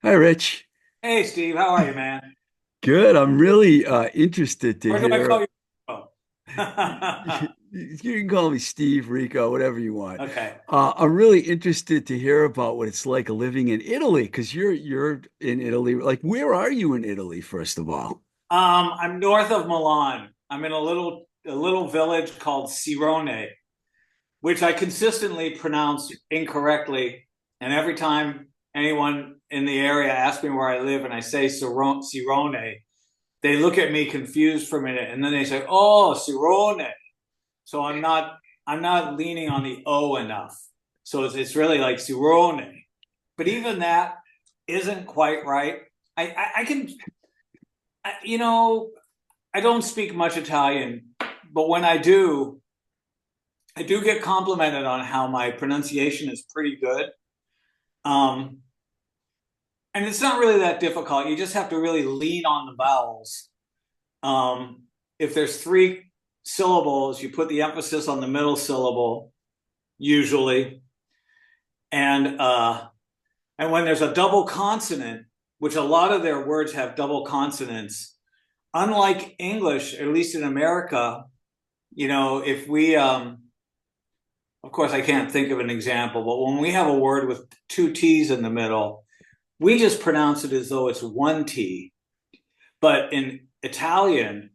Hi, Rich. Hey Steve, how are you, man? Good. I'm really interested to Or do I call hear. you? Oh. You can call me Steve, Rico, whatever you want. Okay. I'm really interested to hear about what it's like living in Italy because you're in Italy. Like, where are you in Italy, first of all? I'm north of Milan. I'm in a little village called Sirone, which I consistently pronounce incorrectly. And every time anyone in the area asks me where I live and I say Sirone, they look at me confused for a minute and then they say, "Oh, Sirone." So I'm not leaning on the O enough. So it's really like Sirone. But even that isn't quite right. I can, you know, I don't speak much Italian, but when I do get complimented on how my pronunciation is pretty good. Um, and it's not really that difficult. You just have to really lean on the vowels. Um, if there's three syllables, you put the emphasis on the middle syllable, usually. And when there's a double consonant, which a lot of their words have double consonants, unlike English, at least in America, if we, of course, I can't think of an example, but when we have a word with two T's in the middle, we just pronounce it as though it's one T. But in Italian,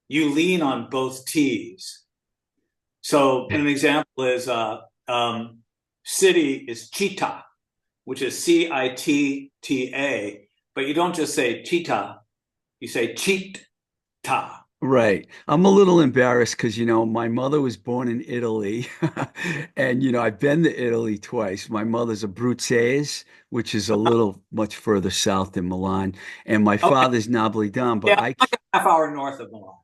you lean on both T's. So an example is city is città, which is Citta, but you don't just say città, you say città. Right. I'm a little embarrassed because, my mother was born in Italy. And, I've been to Italy twice. My mother's Abruzzese, which is a little much further south than Milan. And my Okay, father's Napolitan, but yeah, like a half hour north of Milan.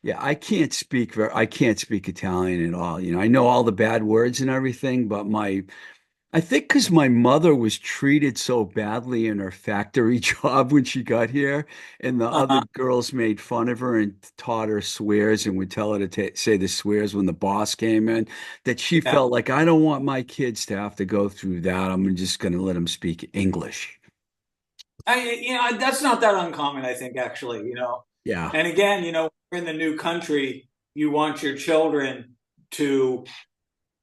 yeah, I can't speak Italian at all. I know all the bad words and everything, but I think because my mother was treated so badly in her factory job when she got here, and the other Uh-huh. girls made fun of her and taught her swears and would tell her to say the swears when the boss came in, that she Yeah, felt like I don't want my kids to have to go through that. I'm just going to let them speak English. that's not that uncommon, I think, actually. Yeah. And again, we're in the new country, you want your children to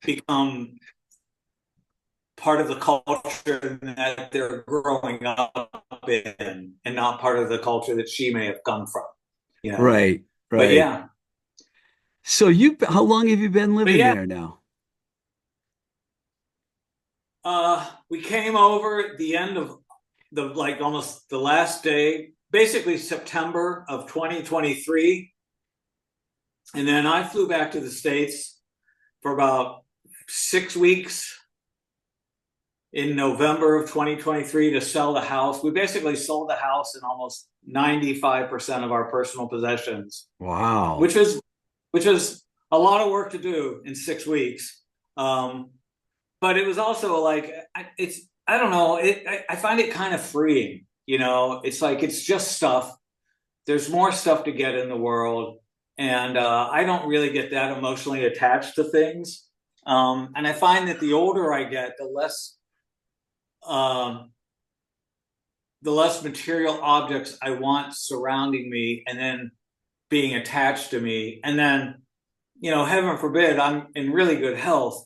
become part of the culture that they're growing up in and not part of the culture that she may have come from. Right. But Right. yeah, So how long have you been but living yeah, there now? we came over at the end of the like almost the last day, basically September of 2023. And then I flew back to the States for about 6 weeks in November of 2023 to sell the house. We basically sold the house and almost 95% of our personal possessions, Wow. which is which is a lot of work to do in 6 weeks. Um, but it was also like I don't know, I find it kind of freeing. It's like it's just stuff. There's more stuff to get in the world, and I don't really get that emotionally attached to things. And I find that the older I get, um, the less material objects I want surrounding me, and then being attached to me, and then heaven forbid, I'm in really good health,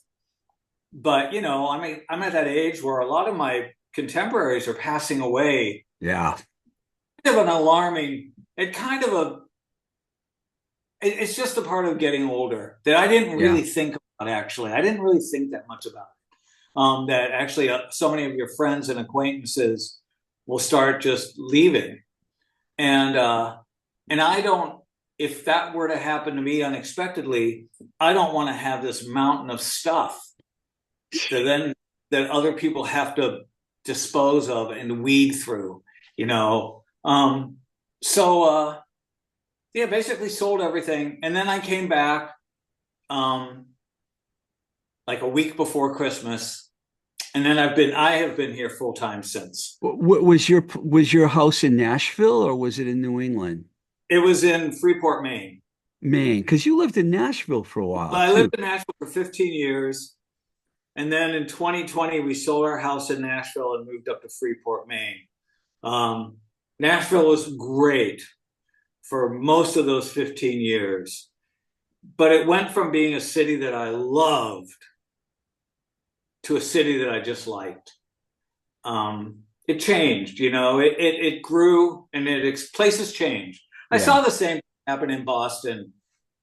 but I'm at that age where a lot of my contemporaries are passing away. Yeah. Kind of an alarming. It kind of a. It's just a part of getting older that I didn't Yeah. really think about. Actually, I didn't really think that much about it. That actually, so many of your friends and acquaintances will start just leaving, and I don't. If that were to happen to me unexpectedly, I don't want to have this mountain of stuff that then that other people have to dispose of and weed through, you know. So yeah, basically sold everything, and then I came back um, like a week before Christmas, and then I have been here full time since. Was your house in Nashville or was it in New England? It was in Freeport, Maine. Maine, because you lived in Nashville for a while I lived too. in Nashville for 15 years, and then in 2020 we sold our house in Nashville and moved up to Freeport, Maine. Nashville was great for most of those 15 years, but it went from being a city that I loved to a city that I just liked. It changed, it grew, and places changed. I Yeah. saw the same happen in Boston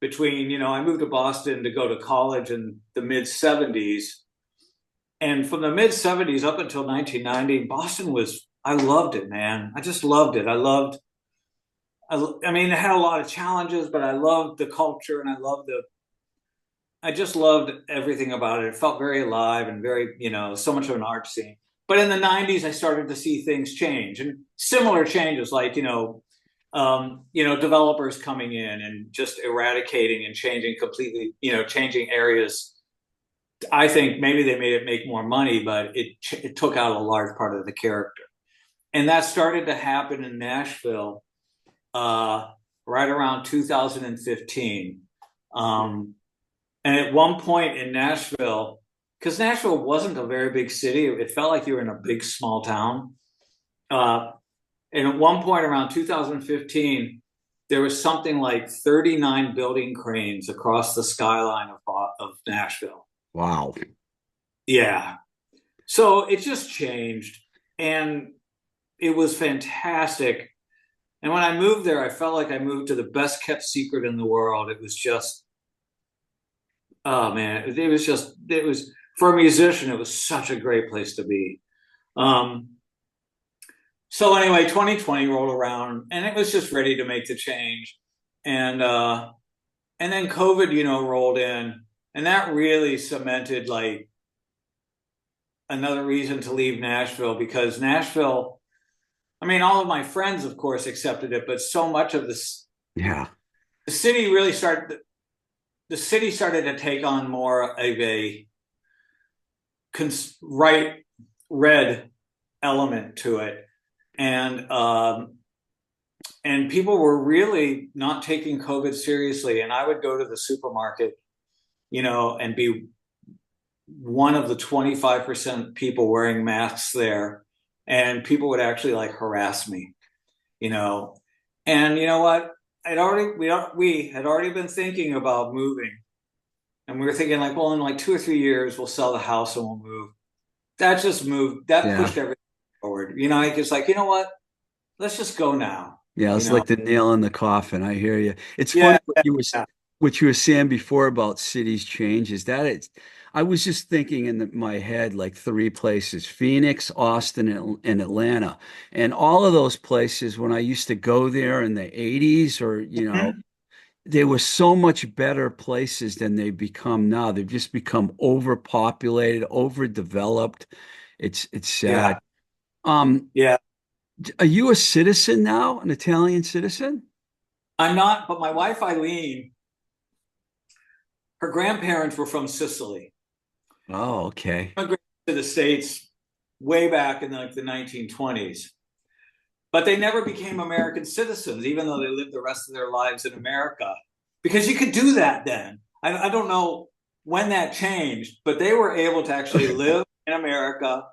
between, I moved to Boston to go to college in the mid 70s. And from the mid 70s up until 1990, Boston I loved it, man. I just loved it. I mean, it had a lot of challenges, but I loved the culture, and I just loved everything about it. It felt very alive and very, so much of an art scene. But in the 90s, I started to see things change, and similar changes, like, developers coming in and just eradicating and changing completely, changing areas. I think maybe they made it make more money, but it took out a large part of the character. And that started to happen in Nashville right around 2015. And at one point in Nashville, because Nashville wasn't a very big city, it felt like you were in a big, small town. And at one point around 2015, there was something like 39 building cranes across the skyline of Nashville. Wow. Yeah. So it just changed, and it was fantastic. And when I moved there, I felt like I moved to the best kept secret in the world. It was just, oh man, it was for a musician, it was such a great place to be. So anyway, 2020 rolled around, and it was just ready to make the change. And then COVID, rolled in, and that really cemented like another reason to leave Nashville, because Nashville, I mean, all of my friends, of course, accepted it, but so much of this, Yeah. the city really started, the city started to take on more of a red element to it. And people were really not taking COVID seriously. And I would go to the supermarket, and be one of the 25% people wearing masks there. And people would actually like harass me, and you know what? We had already been thinking about moving, and we were thinking like, well, in like 2 or 3 years, we'll sell the house and we'll move. That just moved, that Yeah. pushed everything forward. It's like, you know what? Let's just go now, Yeah. It's like the nail in the coffin. I hear you. It's funny Yeah, yeah. what you were saying before about cities changes. I was just thinking in my head like three places: Phoenix, Austin, and Atlanta. And all of those places, when I used to go there in the 80s, or, Mhm. they were so much better places than they've become now. They've just become overpopulated, overdeveloped. It's sad. Yeah, Um, yeah. are you a citizen now, an Italian citizen? I'm not, but my wife Eileen, her grandparents were from Sicily. Oh, okay. Immigrated to the States way back in like the 1920s, but they never became American citizens, even though they lived the rest of their lives in America, because you could do that then. I don't know when that changed, but they were able to actually live in America,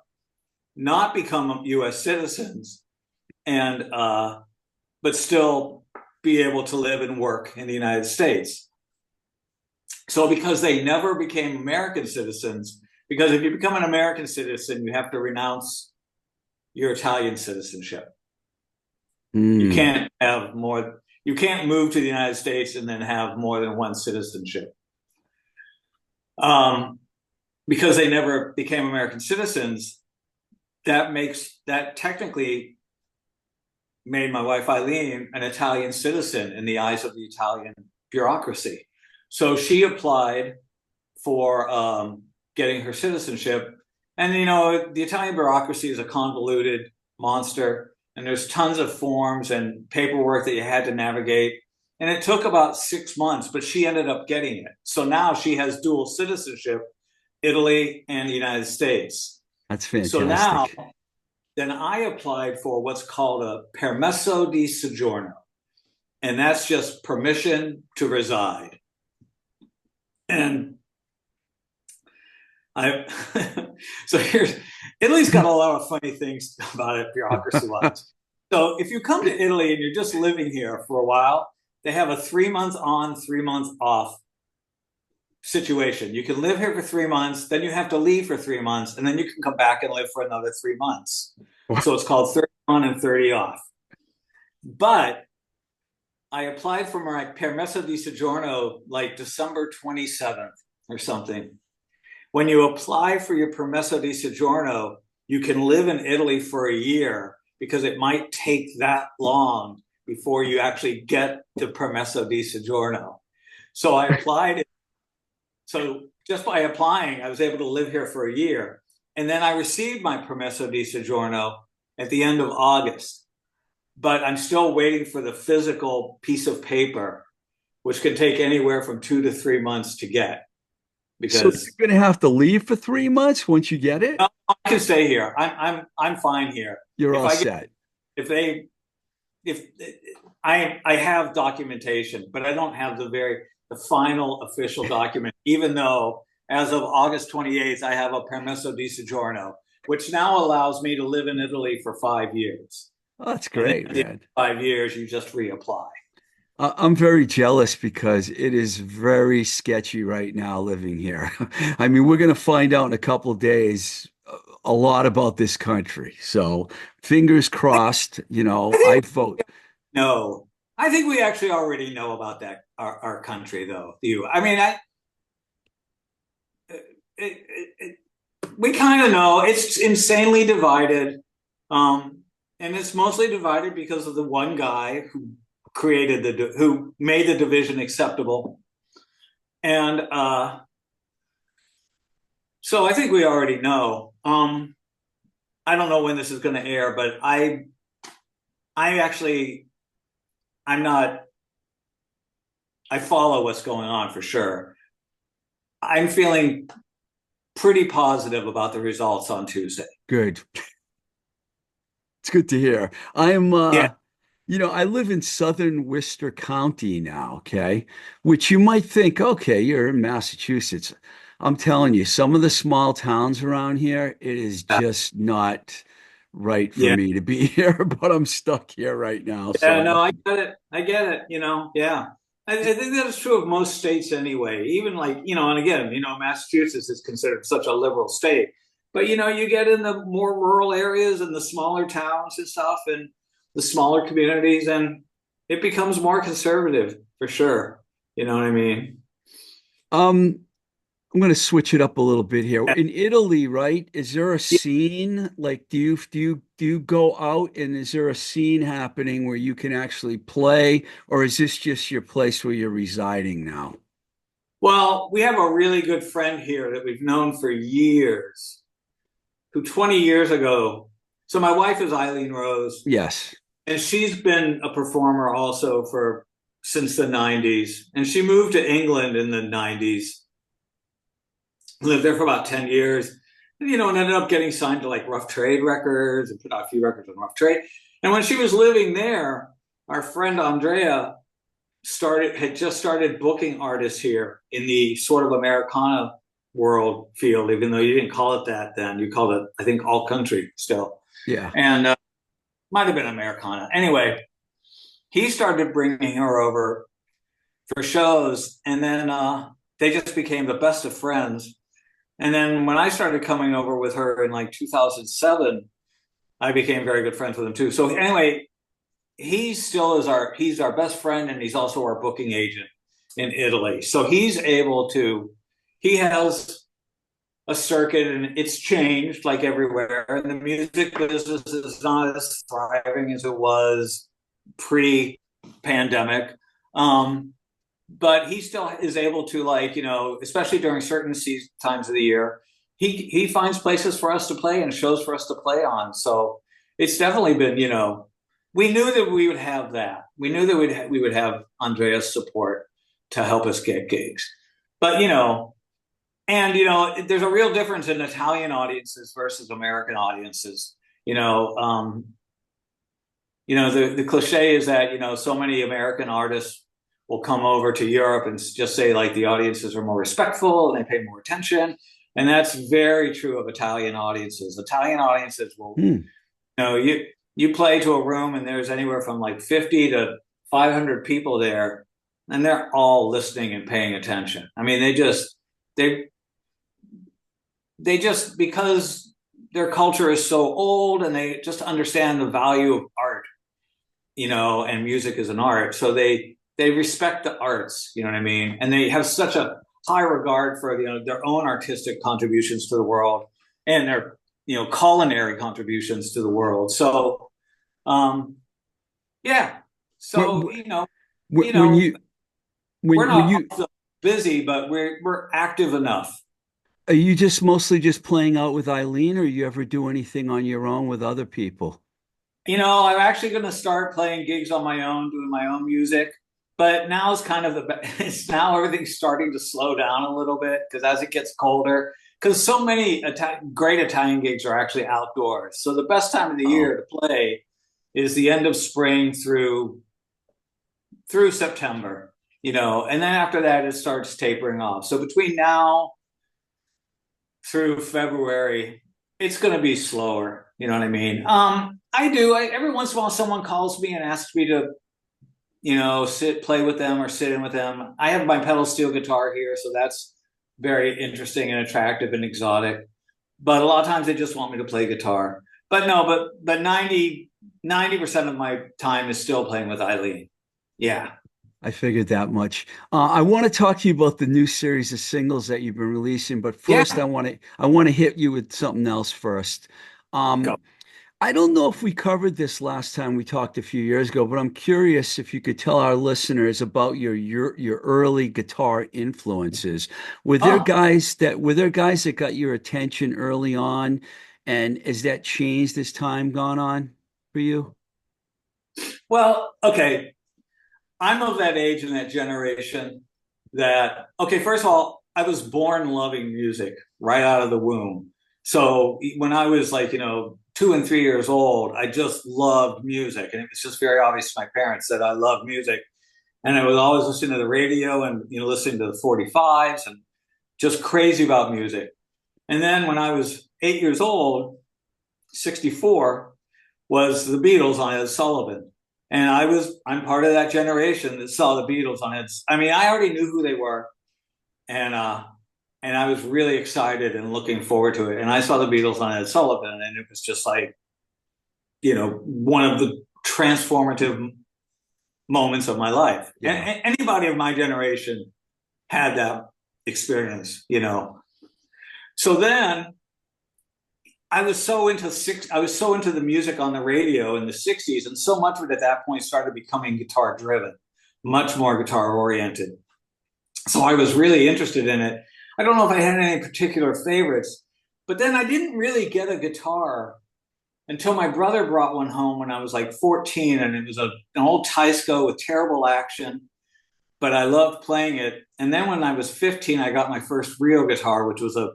not become U.S. citizens, and but still be able to live and work in the United States. So because they never became American citizens, because if you become an American citizen, you have to renounce your Italian citizenship. You Hmm. can't have more, you can't move to the United States and then have more than one citizenship. Um, because they never became American citizens, that technically made my wife Eileen an Italian citizen in the eyes of the Italian bureaucracy. So she applied for getting her citizenship. And, the Italian bureaucracy is a convoluted monster, and there's tons of forms and paperwork that you had to navigate. And it took about 6 months, but she ended up getting it. So now she has dual citizenship, Italy and the United States. That's So now, fantastic. then I applied for what's called a permesso di soggiorno, and that's just permission to reside. And I, so here's, Italy's got a lot of funny things about it, bureaucracy wise. So if you come to Italy and you're just living here for a while, they have a 3 month on, 3 months off situation. You can live here for 3 months, then you have to leave for 3 months, and then you can come back and live for another 3 months. So it's called 30 on and 30 off. But I applied for my permesso di soggiorno like December 27th or something. When you apply for your permesso di soggiorno, you can live in Italy for a year because it might take that long before you actually get the permesso di soggiorno. So I applied. So just by applying, I was able to live here for a year. And then I received my permesso di soggiorno at the end of August. But I'm still waiting for the physical piece of paper, which can take anywhere from 2 to 3 months to get. So you're Because going to have to leave for 3 months once you get it? I can stay here. I'm fine here. You're If all I get, set. if they if I have documentation, but I don't have the final official document, even though as of August 28th, I have a permesso di soggiorno, which now allows me to live in Italy for 5 years. Oh, that's And then great, at the end man. of 5 years, you just reapply. I'm very jealous because it is very sketchy right now living here. I mean, we're going to find out in a couple of days a lot about this country. So fingers crossed, I vote. No, I think we actually already know about that our country, though. I mean, we kind of know it's insanely divided, and it's mostly divided because of the one guy who made the division acceptable, and so I think we already know. I don't know when this is going to air, but I'm not. I follow what's going on for sure. I'm feeling pretty positive about the results on Tuesday. Good. It's good to hear. Yeah. I live in southern Worcester County now, okay? Which you might think, okay, you're in Massachusetts. I'm telling you, some of the small towns around here, it is just not right for Yeah. me to be here, but I'm stuck here right now. Yeah, So, no, I get it. I get it. Yeah. I think that is true of most states anyway. Even like, and again, Massachusetts is considered such a liberal state. But, you get in the more rural areas and the smaller towns and stuff and the smaller communities, and it becomes more conservative for sure. You know what I mean? um, I'm going to switch it up a little bit here. In Italy, right? Is there a scene? Like, do you go out and is there a scene happening where you can actually play, or is this just your place where you're residing now? Well, we have a really good friend here that we've known for years, who 20 years ago. So my wife is Eileen Rose, Yes. and she's been a performer also for since the 90s. And she moved to England in the 90s, lived there for about 10 years, and ended up getting signed to like Rough Trade Records and put out a few records on Rough Trade. And when she was living there, our friend Andrea had just started booking artists here in the sort of Americana world field, even though you didn't call it that then. You called it, I think, alt country still. Yeah. And might have been Americana. Anyway, he started bringing her over for shows, and then they just became the best of friends. And then when I started coming over with her in like 2007, I became very good friends with him too. So anyway, he's our best friend, and he's also our booking agent in Italy. So he has a circuit, and it's changed like everywhere. And the music business is not as thriving as it was pre-pandemic. But he still is able to, like, especially during certain times of the year, he finds places for us to play and shows for us to play on. So it's definitely been, we knew that we would have that. We knew that we would have Andrea's support to help us get gigs. But, there's a real difference in Italian audiences versus American audiences. The cliche is that, so many American artists will come over to Europe and just say like the audiences are more respectful and they pay more attention. And that's very true of Italian audiences. Italian audiences will, you play to a room and there's anywhere from like 50 to 500 people there, and they're all listening and paying attention. I mean, they they just, because their culture is so old and they just understand the value of art, and music is an art. So they respect the arts, you know what I mean? And they have such a high regard for, their own artistic contributions to the world and their, culinary contributions to the world. So, yeah. So, When, you when know, you we're when not you also busy, but we're active enough. are you just mostly just playing out with Eileen, or you ever do anything on your own with other people? I'm actually going to start playing gigs on my own, doing my own music. But now is kind of it's now everything's starting to slow down a little bit because as it gets colder, because so many great Italian gigs are actually outdoors. So the best time of the Oh, year to play is the end of spring through September, and then after that it starts tapering off. So between now through February, it's going to be slower. You know what I mean? Every once in a while, someone calls me and asks me to, play with them or sit in with them. I have my pedal steel guitar here, so that's very interesting and attractive and exotic. But a lot of times they just want me to play guitar. But no, but 90% of my time is still playing with Eileen. Yeah. I figured that much. I want to talk to you about the new series of singles that you've been releasing, but first Yeah. I want to hit you with something else first. Go. Um, I don't know if we covered this last time we talked a few years ago, but I'm curious if you could tell our listeners about your early guitar influences. Oh, Were there guys that got your attention early on, and has that changed as time gone on for you? well, okay. I'm of that age and that generation that, okay, first of all, I was born loving music right out of the womb. So when I was like, 2 and 3 years old, I just loved music. And it was just very obvious to my parents that I loved music. And I was always listening to the radio and, listening to the 45s and just crazy about music. And then when I was 8 years old, 64, was the Beatles on Ed Sullivan. And I'm part of that generation that saw the Beatles on Ed. I mean, I already knew who they were, and I was really excited and looking forward to it. And I saw the Beatles on Ed Sullivan, and it was just like, one of the transformative moments of my life. Yeah. And anybody of my generation had that experience. So then I was so into the music on the radio in the 60s, and so much of it at that point started becoming guitar driven, much more guitar oriented. So I was really interested in it. I don't know if I had any particular favorites, but then I didn't really get a guitar until my brother brought one home when I was like 14, and it was an old Teisco with terrible action, but I loved playing it. And then when I was 15, I got my first real guitar, which was a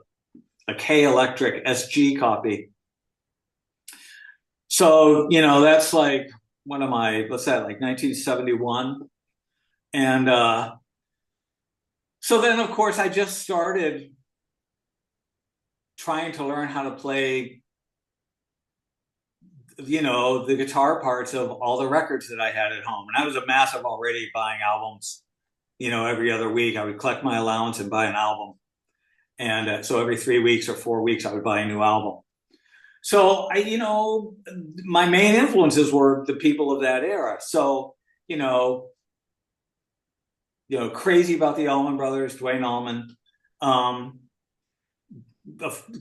K Electric SG copy. So, that's like what's that, like 1971? And so then, of course, I just started trying to learn how to play, the guitar parts of all the records that I had at home. And I was a massive already buying albums, every other week. I would collect my allowance and buy an album. And so every 3 weeks or 4 weeks, I would buy a new album. So my main influences were the people of that era. So, crazy about the Allman Brothers, Duane Allman, um,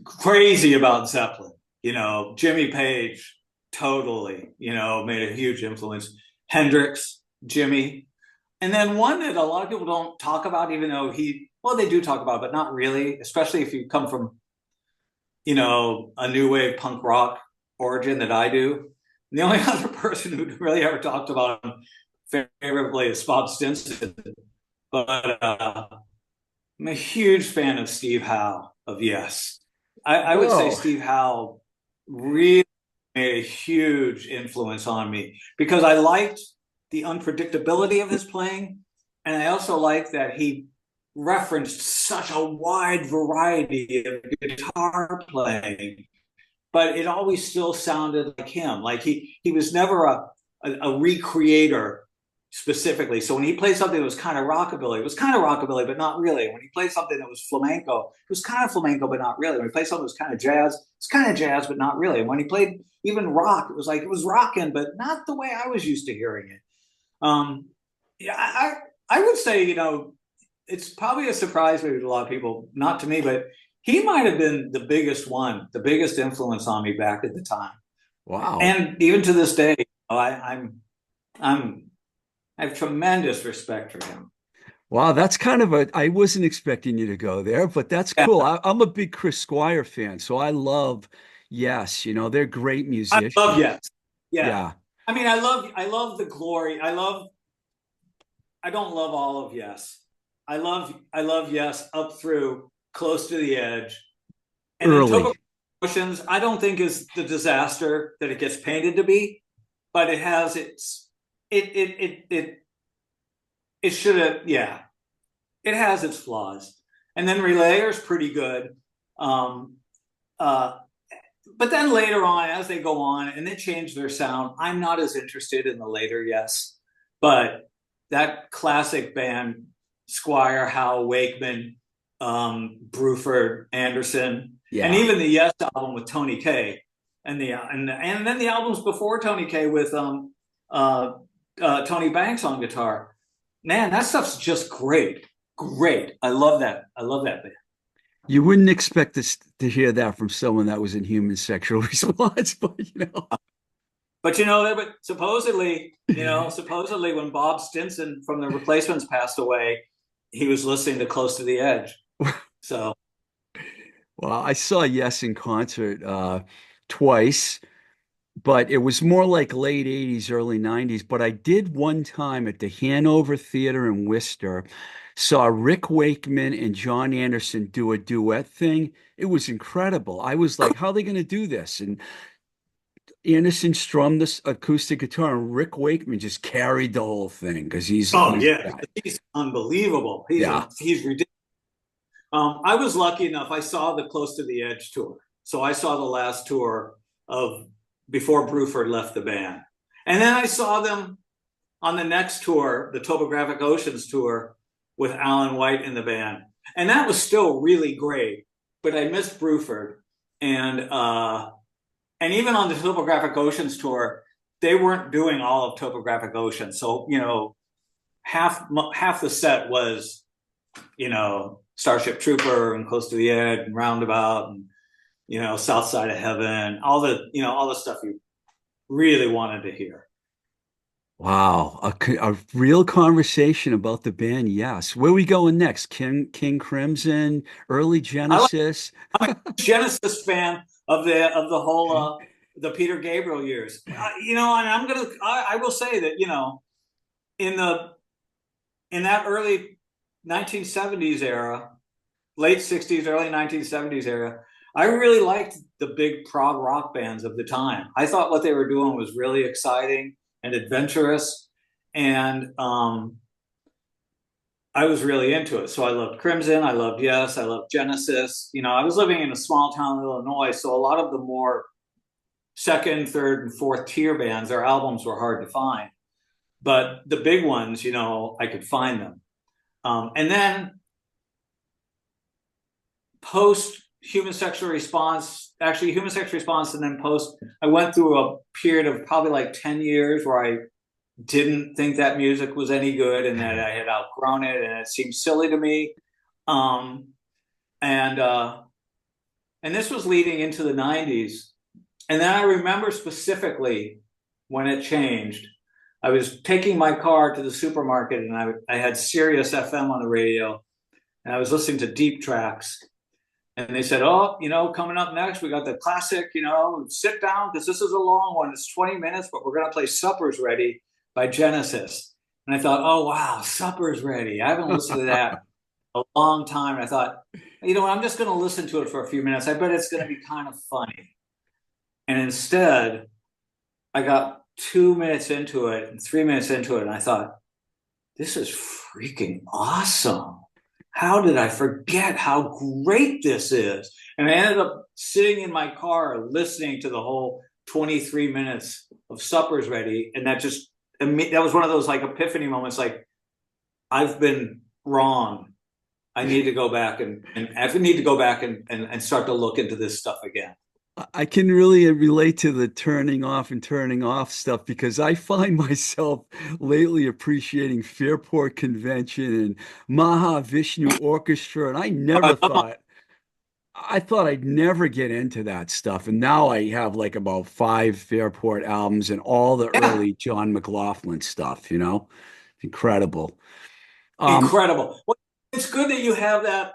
crazy about Zeppelin, Jimmy Page, totally, made a huge influence. Hendrix, Jimmy. And then one that a lot of people don't talk about, even though they do talk about it, but not really, especially if you come from, a new wave punk rock origin that I do. And the only other person who really ever talked about him favorably is Bob Stinson. But I'm a huge fan of Steve Howe of Yes. I would say Whoa. Steve Howe really made a huge influence on me because I liked the unpredictability of his playing. And I also liked that he referenced such a wide variety of guitar playing but it always still sounded like him. Like he was never a recreator specifically. So when he played something that was kind of rockabilly, it was kind of rockabilly, but not really. When he played something that was flamenco, it was kind of flamenco, but not really. When he played something that was kind of jazz, it's kind of jazz, but not really. And when he played even rock, it was like it was rocking, but not the way I was used to hearing it. Yeah, I would say, it's probably a surprise maybe to a lot of people, not to me, but he might have been the biggest one, the biggest influence on me back at the time. Wow. And even to this day, I'm I have tremendous respect for him. Wow, that's I wasn't expecting you to go there, but that's Yeah, cool. I'm a big Chris Squire fan, so I love Yes, they're great I love musicians. Yes. Yeah. Yeah. I mean, I love the glory. I don't love all of Yes. I love Yes up through Close to the Edge. And then Early. Topographic Oceans, I don't think is the disaster that it gets painted to be, but it has it should have, yeah, it has its flaws. And then Relayer's pretty good. Um, uh, but then later on, as they go on and they change their sound, I'm not as interested in the later Yes. But that classic band, Squire, Howe, Wakeman, Bruford, Anderson, and Yeah. even the Yes album with Tony Kaye, and then the albums before Tony Kaye with uh, Tony Banks on guitar. Man, that stuff's just great, great. I love that. I love that band. You wouldn't expect to hear that from someone that was in human sexual response, but. But supposedly when Bob Stinson from the Replacements passed away, he was listening to Close to the Edge. So, Well, I saw Yes in concert twice, but it was more like late 80s, early 90s. But I did one time at the Hanover Theater in Worcester, saw Rick Wakeman and John Anderson do a duet thing. It was incredible. I was like, how are they going to do this? And Anderson strummed this acoustic guitar, and Rick Wakeman just carried the whole thing because oh he's yeah, that. he's unbelievable. Yeah. He's ridiculous. I was lucky enough. I saw the Close to the Edge tour, so I saw the last tour of before Bruford left the band, and then I saw them on the next tour, the Topographic Oceans tour, with Alan White in the band, and that was still really great. But I missed Bruford, and even on the Topographic Oceans tour, they weren't doing all of Topographic Oceans, so half the set was Starship Trooper and Close to the Edge and Roundabout and South Side of Heaven, all the stuff you really wanted to hear. Wow, a real conversation about the band. Yes. Where are we going next? King Crimson, early I Genesis. I'm a Genesis fan of the whole the Peter Gabriel years. And I will say that in the in that early 1970s era, late 60s, early 1970s era, I really liked the big prog rock bands of the time. I thought what they were doing was really exciting and adventurous, and I was really into it. So I loved Crimson, I loved Yes, I loved Genesis. I was living in a small town in Illinois, so a lot of the more second, third, and fourth tier bands, their albums were hard to find. But the big ones, I could find them. And then post Human Sexual Response, actually Human Sexual Response, and then post, I went through a period of probably like 10 years where I didn't think that music was any good and that I had outgrown it and it seemed silly to me. Um, and this was leading into the 90s. And then I remember specifically when it changed. I was taking my car to the supermarket and I had Sirius FM on the radio and I was listening to deep tracks. And they said, oh, coming up next, we got the classic, sit down because this is a long one. It's 20 minutes, but we're going to play Supper's Ready by Genesis. And I thought, oh, wow, Supper's Ready. I haven't listened to that in a long time. And I thought, I'm just going to listen to it for a few minutes. I bet it's going to be kind of funny. And instead, I got 2 minutes into it and 3 minutes into it. And I thought, this is freaking awesome. how did I forget how great this is? And I ended up sitting in my car listening to the whole 23 minutes of Supper's Ready. And that was one of those like epiphany moments, like, I've been wrong. I need to go back and I need to go back and start to look into this stuff again. I can really relate to the turning off and turning off stuff because I find myself lately appreciating Fairport Convention and Mahavishnu Orchestra, and I love my, I thought I'd never get into that stuff, and now I have like about five Fairport albums and all the yeah, early John McLaughlin stuff, you know? Incredible. Um, incredible. Well, it's good that you have that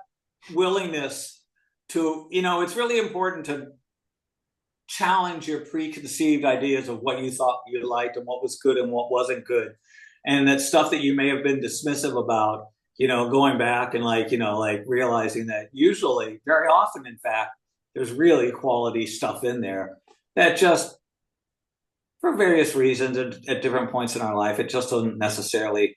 willingness to, it's really important to challenge your preconceived ideas of what you thought you liked and what was good and what wasn't good. And that stuff that you may have been dismissive about, going back and like realizing that usually, very often, in fact, there's really quality stuff in there that just, for various reasons at different points in our life, it just doesn't necessarily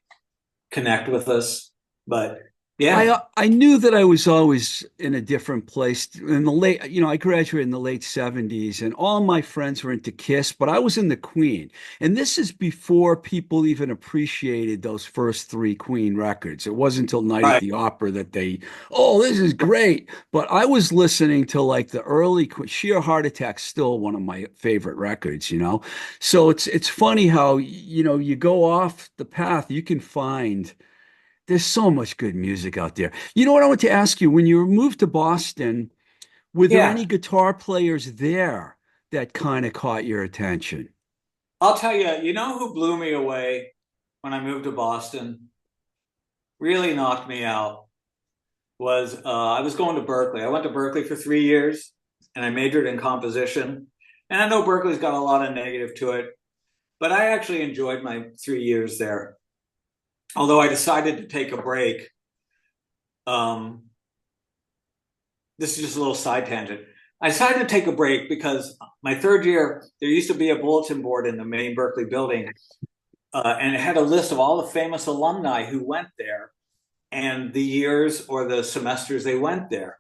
connect with us. But yeah, I knew that I was always in a different place in the late, I graduated in the late 70s and all my friends were into Kiss, but I was in the Queen. And this is before people even appreciated those first three Queen records. It wasn't until Night at right. the Opera that oh, this is great. But I was listening to like the early Sheer Heart Attack's still one of my favorite records, you know? So it's funny how, you go off the path, you can find there's so much good music out there. You know what I want to ask you? When you moved to Boston, were there Yeah. any guitar players there that kind of caught your attention? I'll tell you, who blew me away when I moved to Boston, really knocked me out, was I was going to Berkeley. I went to Berkeley for 3 years and I majored in composition. And I know Berkeley's got a lot of negative to it, but I actually enjoyed my 3 years there. Although I decided to take a break. Um, this is just a little side tangent. I decided to take a break because my third year, there used to be a bulletin board in the main Berkeley building, and it had a list of all the famous alumni who went there and the years or the semesters they went there.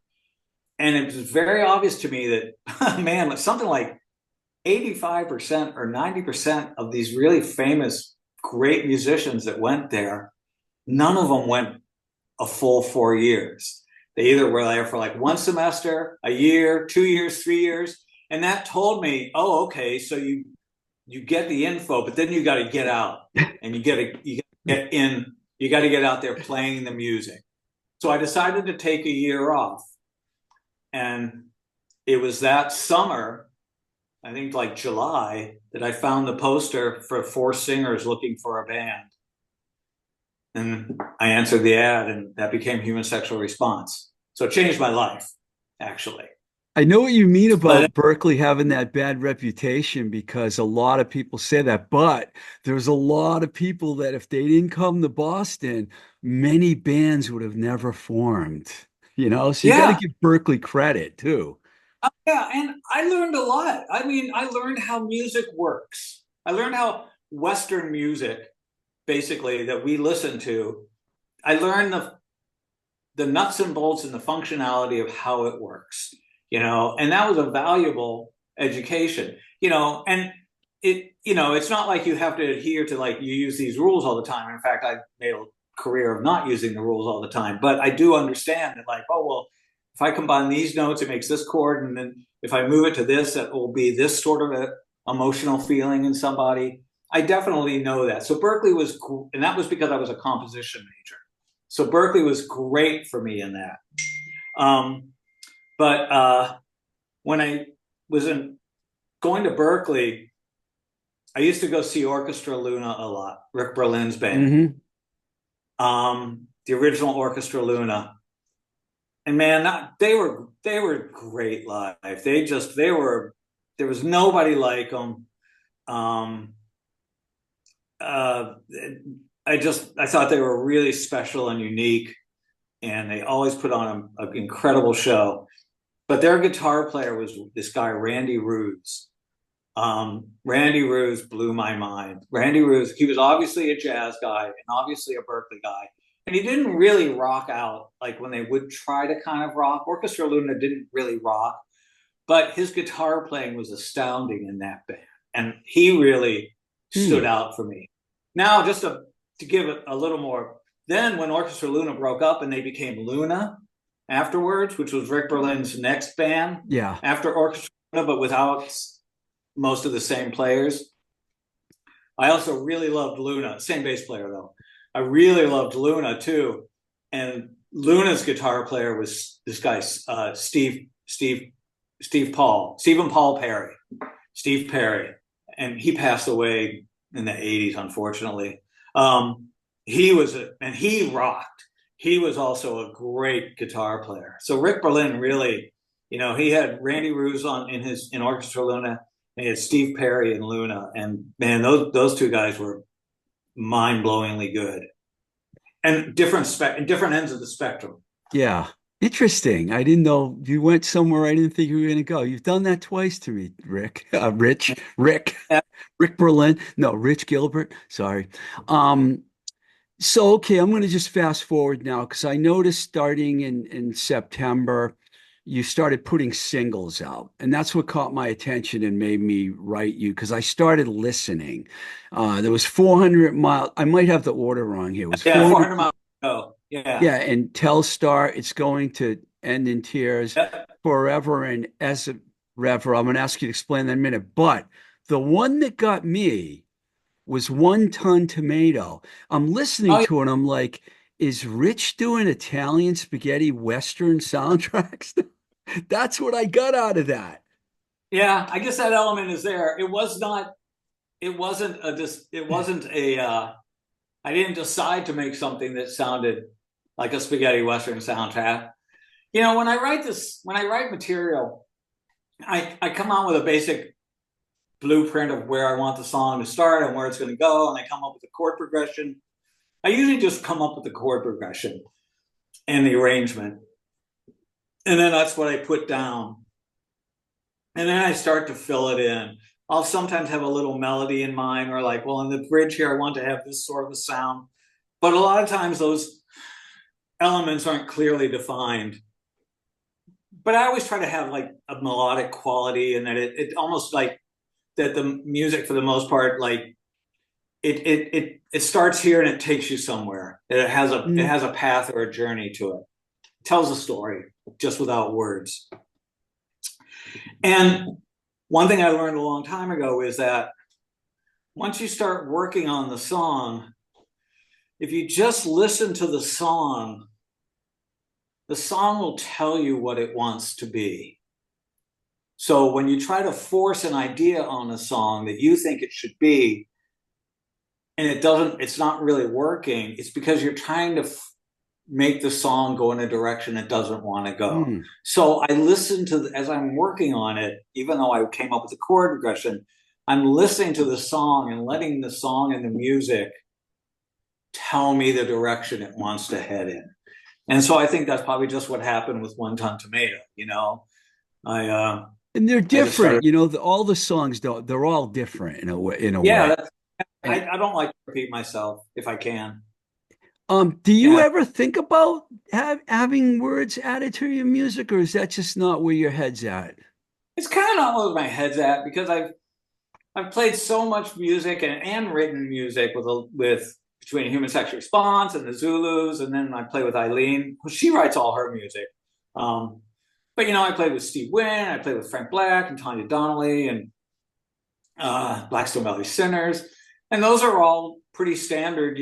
And it was very obvious to me that, man, something like 85% or 90% of these really famous, great musicians that went there, none of them went a full 4 years. They either were there for like one semester, a year, 2 years, 3 years. And that told me, oh, okay, so you get the info, but then you got to get out and you got to get in. You got to get out there playing the music. So I decided to take a year off. And it was that summer, I think like July, that I found the poster for 4 singers looking for a band. And I answered the ad, and that became Human Sexual Response. So it changed my life, actually. I know what you mean But about Berkeley having that bad reputation because a lot of people say that, but there's a lot of people that if they didn't come to Boston, many bands would have never formed, So you got to yeah, give Berkeley credit too. yeah, and I learned a lot. I mean, I learned how music works. I learned how Western music, basically, that we listen to, I learned the nuts and bolts and the functionality of how it works, and that was a valuable education, and it's not like you have to adhere to like you use these rules all the time. In fact, I made a career of not using the rules all the time, but I do understand that like, oh, well, if I combine these notes, it makes this chord. And then if I move it to this, it will be this sort of a emotional feeling in somebody. I definitely know that. So Berkeley was, and that was because I was a composition major. So Berkeley was great for me in that. Um, but when I was going to Berkeley, I used to go see Orchestra Luna a lot, Rick Berlin's band, Hmm. the original Orchestra Luna. And man, they were great live. There was nobody like them. Um, uh, I thought they were really special and unique, and they always put on an incredible show. But their guitar player was this guy, Randy Rhodes. Randy Rhodes blew my mind. Randy Rhodes, he was obviously a jazz guy and obviously a Berkeley guy, And he didn't really rock out like when they would try to kind of rock. Orchestra Luna didn't really rock, but his guitar playing was astounding in that band. And he really stood Hmm. out for me. Now, just to give it a little more, then when Orchestra Luna broke up and they became Luna afterwards, which was Rick Berlin's next band Yeah. after Orchestra Luna, but without most of the same players. I also really loved Luna, same bass player though. I really loved Luna too. And Luna's guitar player was this guy, Stephen Paul Perry, Steve Perry. And he passed away in the 80s, unfortunately. And he rocked. He was also a great guitar player. So Rick Berlin really, he had Randy Ruse in Orchestra Luna, and he had Steve Perry and Luna, and man, those two guys were mind-blowingly good, and different ends of the spectrum. Yeah. Interesting. I didn't know you went somewhere I didn't think you were going to go. You've done that twice to me, Rick. Rick Berlin. No, Rich Gilbert. Sorry. Um, so okay, I'm going to just fast forward now because I noticed starting in September, you started putting singles out, and that's what caught my attention and made me write you because I started listening. There was 400 miles. I might have the order wrong here. It was Yeah, 400. 400 miles. Oh, yeah. Yeah, and Telstar, it's going to end in tears Yep. forever and as ever. I'm going to ask you to explain that in a minute. But the one that got me was One Ton Tomato. I'm listening Oh, yeah. to it, and I'm like, is Rich doing Italian spaghetti Western soundtracks? That's what I got out of that. Yeah, I guess that element is there. It was not. It wasn't a. It wasn't a. I didn't decide to make something that sounded like a spaghetti western soundtrack. When I write material, I come on with a basic blueprint of where I want the song to start and where it's going to go, and I come up with a chord progression. I usually just come up with the chord progression and the arrangement, and then that's what I put down. And then I start to fill it in. I'll sometimes have a little melody in mind, or like, well, in the bridge here, I want to have this sort of a sound. But a lot of times those elements aren't clearly defined. But I always try to have like a melodic quality, and that it almost like that the music for the most part, like it starts here and it takes you somewhere. It Mm, has a path or a journey to it. It tells a story just without words. And one thing I learned a long time ago is that once you start working on the song, if you just listen to the song will tell you what it wants to be. So when you try to force an idea on a song that you think it should be, and it's not really working, it's because you're trying to make the song go in a direction it doesn't want to go. mm. So I listen as I'm working on it, even though I came up with the chord progression, I'm listening to the song and letting the song and the music tell me the direction it wants to head in. And so I think that's probably just what happened with One Ton Tomato. I And they're I just started. different. All the songs don't, they're all different in a way, in a Yeah, way. And I don't like to repeat myself if I can. do you Yeah, ever think about having words added to your music, or is that just not where your head's at? it's kind of not where my head's at because I've played so much music and written music with between Human Sexual Response and the Zulus, and then I play with Eileen. Well, she writes all her music. Um, but I played with Steve Wynn, I played with Frank Black and Tanya Donelly and Blackstone Valley Sinners, and those are all pretty standard.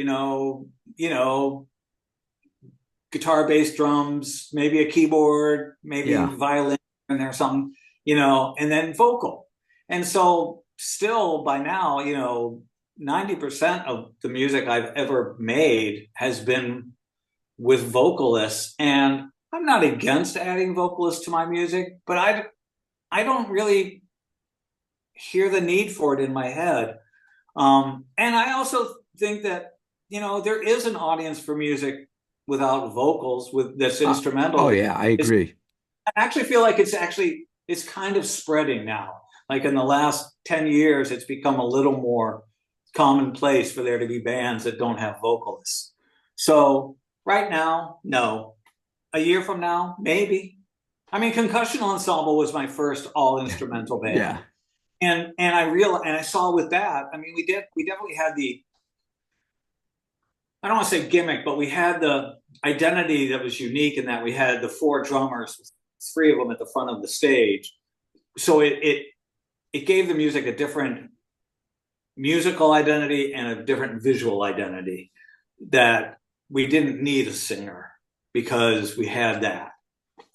Guitar, bass, drums, maybe a keyboard, maybe Yeah. violin in there or something, and then vocal. And so still by now, 90% of the music I've ever made has been with vocalists. And I'm not against adding vocalists to my music, but I don't really hear the need for it in my head. And I also think that, there is an audience for music without vocals with that's Uh, oh instrumental. yeah, I It's agree. I actually feel like it's kind of spreading now. Like in the last 10 years, it's become a little more commonplace for there to be bands that don't have vocalists. So Right now, no. A year from now, maybe. I mean, Concussion Ensemble was my first all instrumental band, Yeah. and I realized, and I saw with that. I mean, we definitely had the, I don't want to say gimmick, but we had the identity that was unique in that we had the four drummers, three of them at the front of the stage. So it gave the music a different musical identity and a different visual identity, that we didn't need a singer because we had that.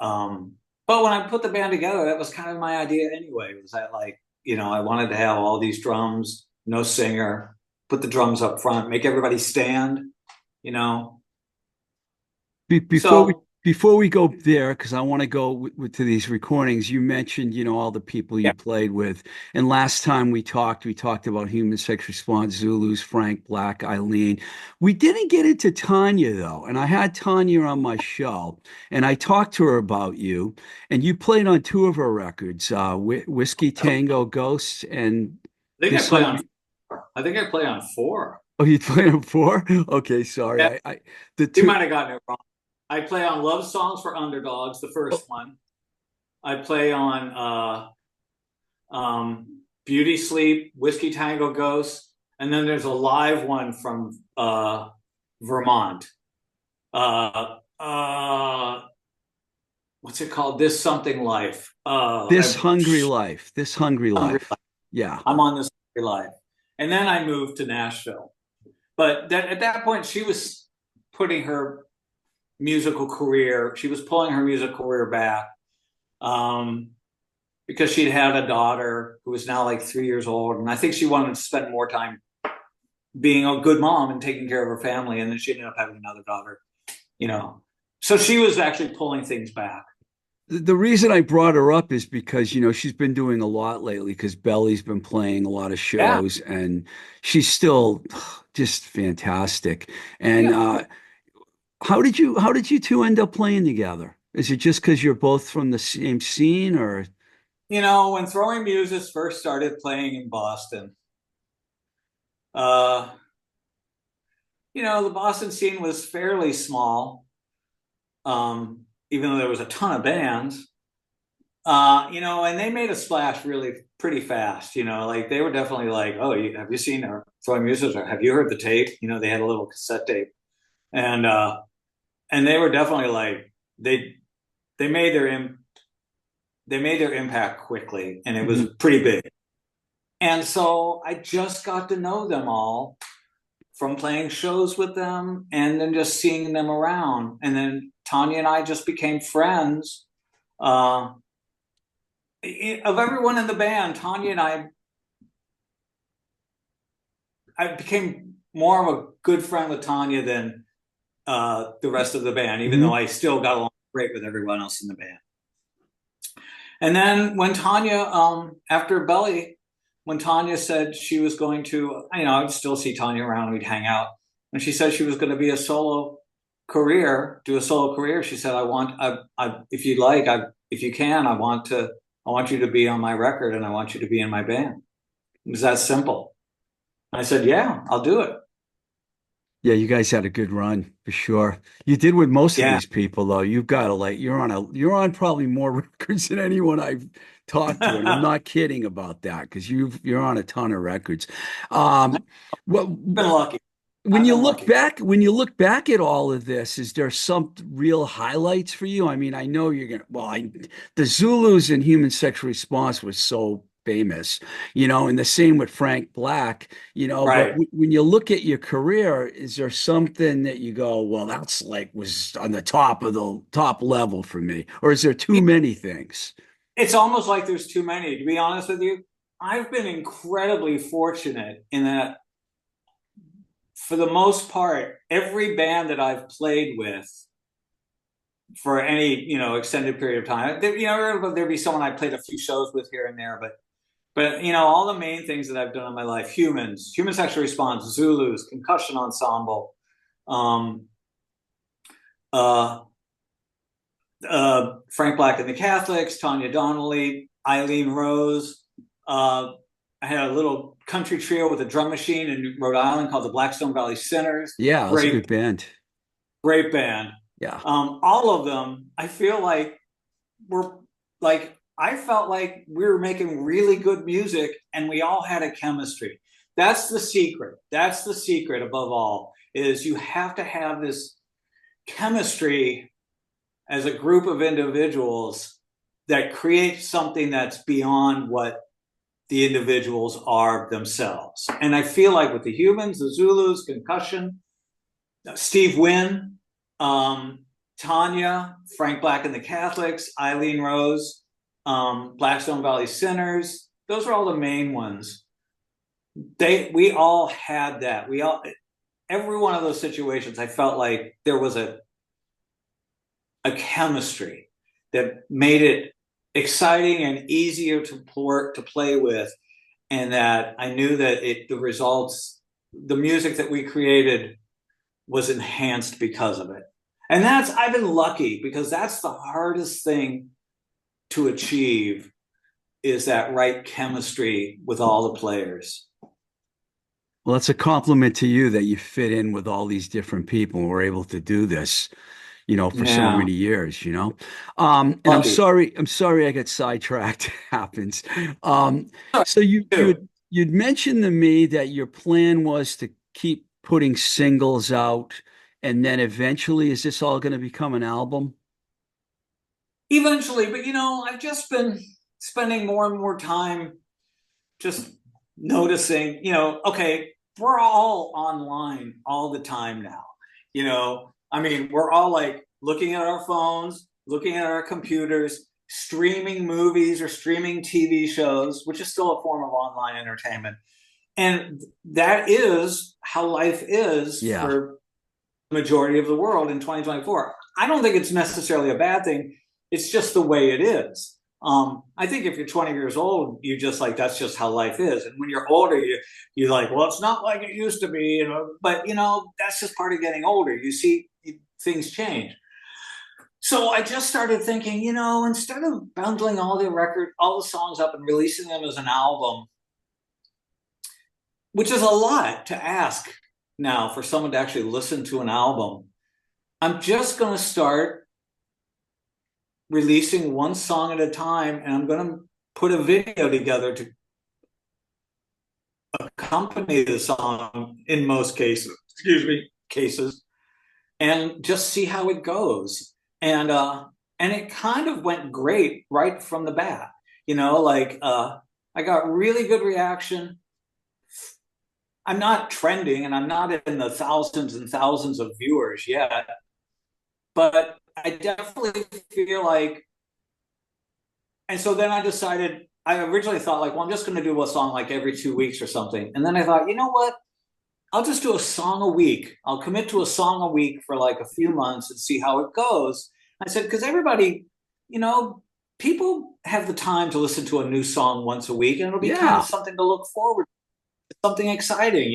But when I put the band together, that was kind of my idea anyway. Was that, like, I wanted to have all these drums, no singer, put the drums up front, make everybody stand, you know. Be before we So before we go there, because I want to go to these recordings, you mentioned, all the people you yeah, played with. And last time we talked about Human Sex Response, Zulus, Frank Black, Eileen. We didn't get into Tanya though. And I had Tanya on my show, and I talked to her about you. And you played on two of her records, Whiskey Tango Ghost and I think I this play on. hungry. I think I play on four. Oh, you played on four? Okay, sorry. Yeah, I the you two. might have gotten it wrong. I play on Love Songs for Underdogs, the first Oh, one. I play on Beauty Sleep, Whiskey Tango Ghost, and then there's a live one from Vermont. Uh, uh, what's it called? This Something Life. This Hungry Life. This Hungry Hungry Life. Life. Yeah. I'm on This Hungry Life, and then I moved to Nashville. But at that point, she was putting her musical career. She was pulling her musical career back. Um, because she'd had a daughter who was now like 3 years old. And I think she wanted to spend more time being a good mom and taking care of her family. And then she ended up having another daughter, you know. So she was actually pulling things back. The reason I brought her up is because, she's been doing a lot lately because Belly's been playing a lot of Yeah. shows and she's still just fantastic. And Yeah. how did you two end up playing together? Is it just because you're both from the same scene or When Throwing Muses first started playing in Boston, uh, the Boston scene was fairly small, even though there was a ton of bands. And they made a splash really pretty fast. Like they were definitely like, "Oh, have you seen our Throwing Muses? Or have you heard the tape?" They had a little cassette tape, and they were definitely like they made they made their impact quickly, and it was Mhm. pretty big. And so I just got to know them all from playing shows with them, and then just seeing them around, and then Tanya and I just became friends. Uh, of everyone in the band, Tanya and I became more of a good friend with Tanya than the rest of the band, even though Mhm. I still got along great with everyone else in the band. And then when Tanya, after Belly, when Tanya said she was going to, I'd still see Tanya around, we'd hang out. When she said she was going to be do a solo career, she said, if you'd like, if you can, I want you to be on my record and I want you to be in my band. It was that simple. I said, yeah, I'll do it. Yeah, you guys had a good run for sure. You did with most of Yeah. these people though. You've got to like you're on probably more records than anyone I've talked to, and I'm I've not kidding about that because you're on a ton of records. Um, well, been lucky. when I've you been look lucky. back, when you look back at all of this, is there some real highlights for you? I mean, I know you're gonna, well, the Zulus and Human Sexual Response was so famous, and the same with Frank Black, but Right. when you look at your career, is there something that you go, well, that's like was on the top of the top level for me, or is there too many things? It's almost like there's too many, to be honest with you. I've been incredibly fortunate in that, for the most part, every band that I've played with for any extended period of time, there'd be someone I played a few shows with here and there, but all the main things that I've done in my life: Human Sexual Response, Zulus, Concussion Ensemble, um, uh, Frank Black and the Catholics, Tanya Donelly, Eileen Rose. I had a little country trio with a drum machine in Rhode Island called the Blackstone Valley Sinners. Yeah, it was a Great. good band. great band. Yeah. All of them, I feel like were like I felt like we were making really good music, and we all had a chemistry. That's the secret. That's the secret above all, is you have to have this chemistry as a group of individuals that creates something that's beyond what the individuals are themselves. And I feel like with the Humans, the Zulus, Concussion, Steev Wynn, Tanya, Frank Black and the Catholics, Eileen Rose, Blackstone Valley Sinners. Those are all the main ones. We all had that. Every one of those situations, I felt like there was a chemistry that made it exciting and easier to play with, and that I knew that the results, the music that we created, was enhanced because of it. And I've been lucky, because that's the hardest thing to achieve, is that right chemistry with all the players. Well, it's a compliment to you that you fit in with all these different people and were able to do this, for so Yeah, many years, and lucky I'm sorry I got sidetracked. It happens. Um, so too. you'd mentioned to me that your plan was to keep putting singles out, and then eventually, is this all going to become an album? Eventually, but I've just been spending more and more time just noticing, okay, we're all online all the time now. I mean, we're all like looking at our phones, looking at our computers, streaming movies or streaming TV shows, which is still a form of online entertainment. And that is how life is Yeah. for the majority of the world in 2024. I don't think it's necessarily a bad thing. It's just the way it is. I think if you're 20 years old, you just like, that's just how life is. And when you're older, you're like, well, it's not like it used to be, but that's just part of getting older. You see things change. So I just started thinking, instead of bundling all the songs up and releasing them as an album, which is a lot to ask now for someone to actually listen to an album, I'm just going to start releasing one song at a time, and I'm going to put a video together to accompany the song in most cases, and just see how it goes. And it kind of went great right from the bat. I got really good reaction. I'm not trending, and I'm not in the thousands and thousands of viewers yet, but I definitely feel like. And so then I originally thought, like, well, I'm just going to do a song like every 2 weeks or something. And then I thought, you know what? I'll just do a song a week. I'll commit to a song a week for like a few months and see how it goes. I said, because everybody, people have the time to listen to a new song once a week, and it'll be kind of Yeah. something to look forward to, something exciting,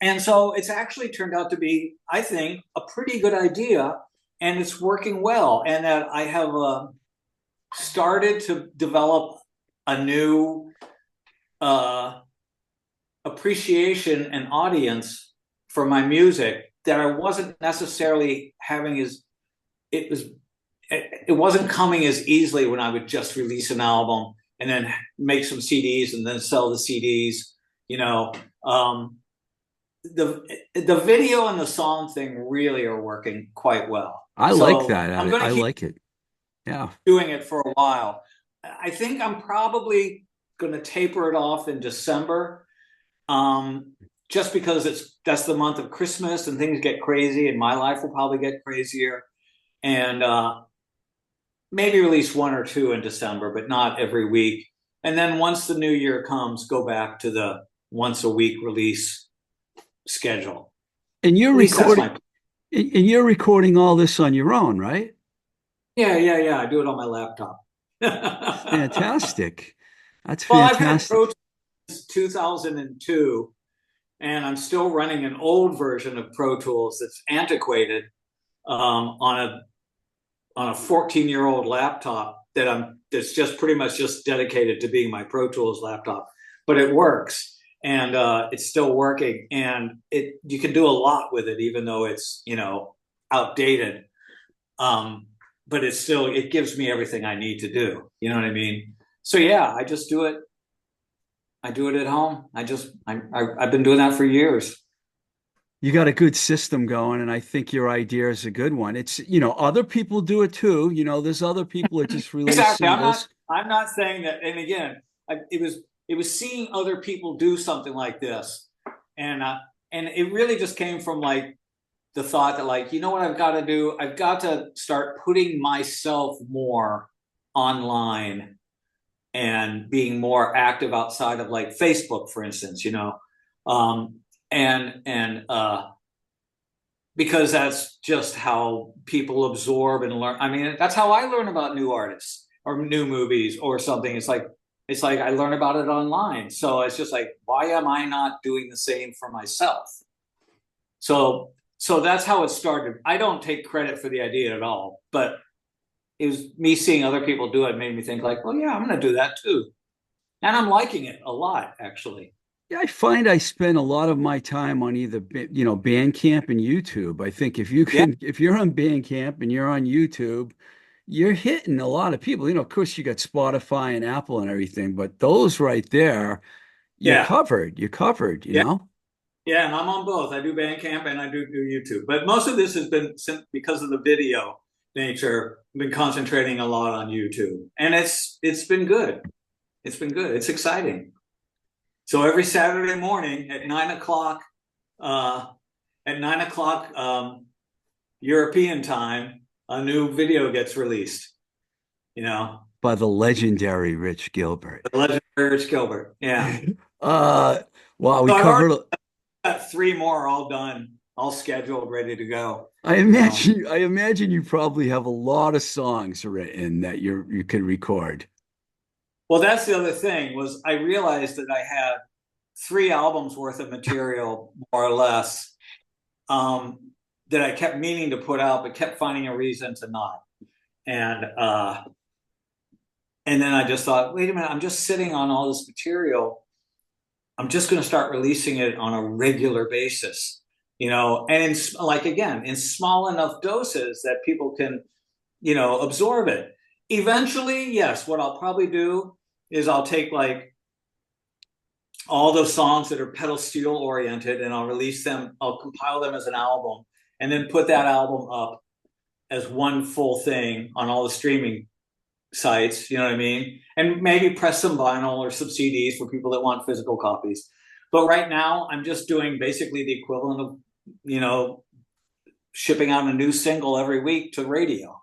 And so it's actually turned out to be, I think, a pretty good idea, and it's working well. And that I have started to develop a new appreciation and audience for my music that I wasn't necessarily having it wasn't coming as easily when I would just release an album and then make some CDs and then sell the CDs. The video and the song thing really are working quite well. I like So that. I'm going I to keep like it. Yeah. doing it for a while. I think I'm probably going to taper it off in December, just because that's the month of Christmas and things get crazy, and my life will probably get crazier. And maybe release one or two in December, but not every week. And then once the new year comes, go back to the once a week release schedule. And At least that's my. you're recording all this on your own, right? Yeah. I do it on my laptop. Fantastic. That's Well, I've had Pro fantastic. Tools since 2002, and I'm still running an old version of Pro Tools that's antiquated, on a 14-year-old laptop that's just pretty much just dedicated to being my Pro Tools laptop, but it works, and it's still working, and you can do a lot with it, even though it's outdated. But it gives me everything I need to do. You know what I mean? So yeah, I just do it. I do it at home. I've been doing that for years. You got a good system going, and I think your idea is a good one. It's, other people do it too. There's other people that just release Exactly. singles. I'm not saying that. And again, it was seeing other people do something like this, and it really just came from like the thought that, like, you know what I've got to do? I've got to start putting myself more online and being more active outside of like Facebook, for instance, and because that's just how people absorb and learn. I mean, that's how I learn about new artists or new movies or something. It's like I learn about it online. So it's just like, why am I not doing the same for myself? So that's how it started. I don't take credit for the idea at all, but it was me seeing other people do it made me think like, well, yeah, I'm going to do that too. And I'm liking it a lot, actually. Yeah, I find I spend a lot of my time on either, Bandcamp and YouTube. I think Yeah, if you're on Bandcamp and you're on YouTube, you're hitting a lot of people. Of course, you got Spotify and Apple and everything, but those right there, you're yeah, covered. You're covered, yeah, yeah. And I'm on both. I do Bandcamp and I do YouTube. But most of this has been because of the video nature. I've been concentrating a lot on YouTube, and it's been good. It's been good. It's exciting. So every Saturday morning at 9 o'clock, uh, European time, a new video gets released. You know, By the legendary Rich Gilbert. the legendary Rich Gilbert. Yeah. Uh, wow, we So I've already covered. got three more all done, all scheduled, ready to go. I imagine you probably have a lot of songs written that you can record. Well, that's the other thing was I realized that I had 3 albums worth of material, more or less, that I kept meaning to put out, but kept finding a reason to not. And and then I just thought, wait a minute, I'm just sitting on all this material. I'm just going to start releasing it on a regular basis, and like again, in small enough doses that people can, absorb it. Eventually, yes, what I'll probably do is I'll take like all those songs that are pedal steel oriented and I'll release them, I'll compile them as an album and then put that album up as one full thing on all the streaming sites, you know what I mean? And maybe press some vinyl or some CDs for people that want physical copies. But right now, I'm just doing basically the equivalent of, shipping out a new single every week to radio.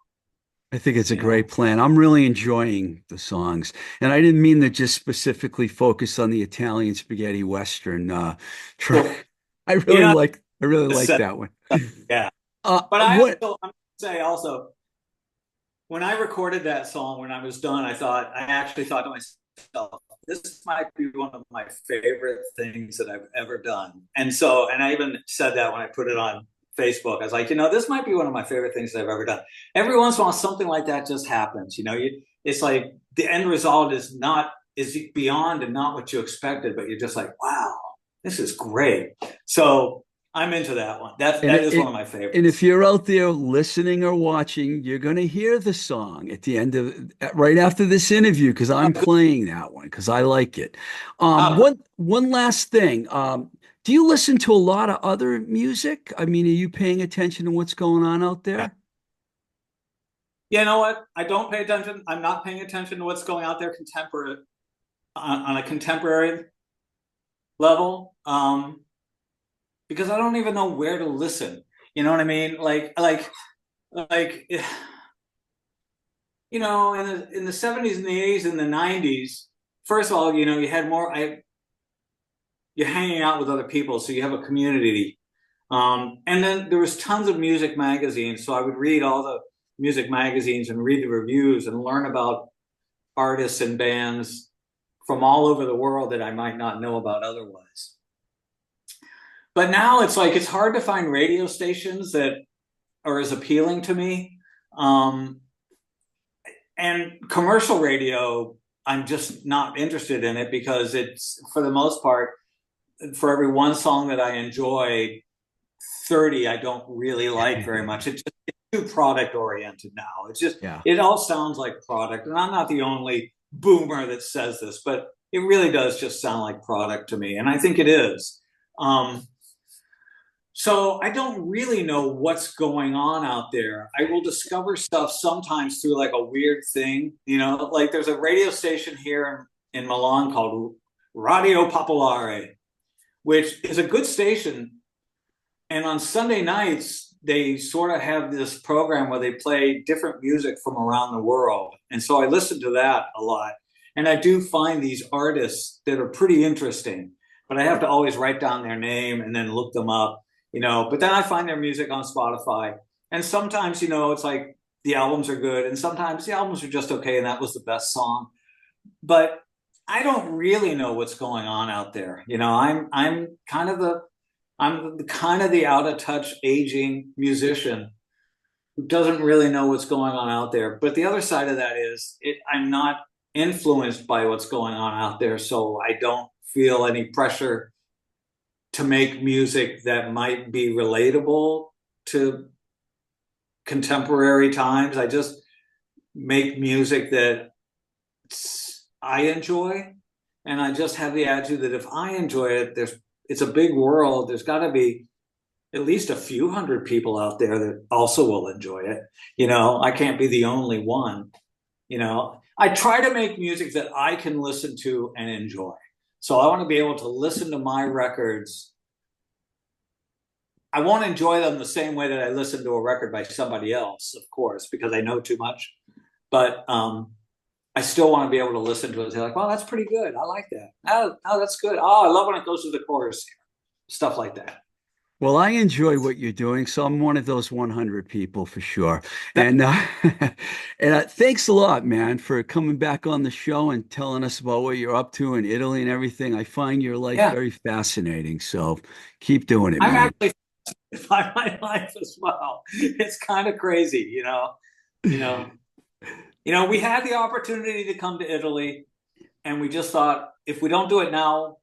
I think it's a You know, great plan. I'm really enjoying the songs. And I didn't mean to just specifically focus on the Italian spaghetti Western so track. I really like just that one. yeah. But What I'm gonna say also, when I recorded that song, when I was done, I actually thought to myself, this might be one of my favorite things that I've ever done. And I even said that when I put it on Facebook. I was like, this might be one of my favorite things that I've ever done. Every once in a while, something like that just happens. It's like the end result is beyond and not what you expected, but you're just like, wow, this is great. So I'm into that one. That is one of my and favorites. if you're out there listening or watching, you're going to hear the song at the end right after this interview because I'm playing that one because I like it. Uh, One last thing. Do you listen to a lot of other music? I mean, are you paying attention to what's going on out there? you know what? I don't pay attention. I'm not paying attention to what's going out there contemporary on a contemporary level, because I don't even know where to listen. You know what I mean? Like in the 70s and the 80s and the 90s. First of all, you had more. You're hanging out with other people, so you have a community. And then there was tons of music magazines, so I would read all the music magazines and read the reviews and learn about artists and bands from all over the world that I might not know about otherwise. But now it's like it's hard to find radio stations that are as appealing to me. And commercial radio, I'm just not interested in it because it's, for the most part, for every one song that I enjoy, 30 I don't really like very much. It's too product oriented now. It's just, Yeah. it all sounds like product. And I'm not the only boomer that says this, but it really does just sound like product to me. And I think it is. Um, so I don't really know what's going on out there. I will discover stuff sometimes through like a weird thing, like there's a radio station here in Milan called Radio Popolare, which is a good station. And on Sunday nights, they sort of have this program where they play different music from around the world. And so I listen to that a lot. And I do find these artists that are pretty interesting, but I have to always write down their name and then look them up, But then I find their music on Spotify. And sometimes, it's like the albums are good, and sometimes the albums are just okay, and that was the best song. But I don't really know what's going on out there. I'm kind of the out of touch aging musician who doesn't really know what's going on out there. But the other side of that is I'm not influenced by what's going on out there, so I don't feel any pressure to make music that might be relatable to contemporary times. I just make music that I enjoy, and I just have the attitude that if I enjoy it, it's a big world. There's got to be at least a few hundred people out there that also will enjoy it. I can't be the only one. I try to make music that I can listen to and enjoy. So I want to be able to listen to my records. I won't enjoy them the same way that I listen to a record by somebody else, of course, because I know too much. But I still want to be able to listen to it and say, like, well, that's pretty good. I like that. Oh, that's good. Oh, I love when it goes to the chorus here. Stuff like that. Well, I enjoy what you're doing, so I'm one of those 100 people for sure. And thanks a lot, man, for coming back on the show and telling us about what you're up to in Italy and everything. I find your life Yeah, very fascinating, so keep doing it, I'm man. actually fascinated by my life as well. It's kind of crazy, You know, we had the opportunity to come to Italy, and we just thought if we don't do it now,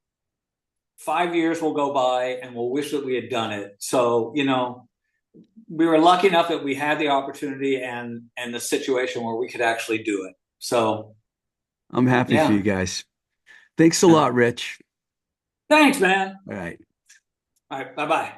5 years will go by and we'll wish that we had done it. So, we were lucky enough that we had the opportunity and the situation where we could actually do it. So, I'm happy for you yeah. guys. Thanks a Yeah. lot, Rich. Thanks, man. All right. All right. Bye bye.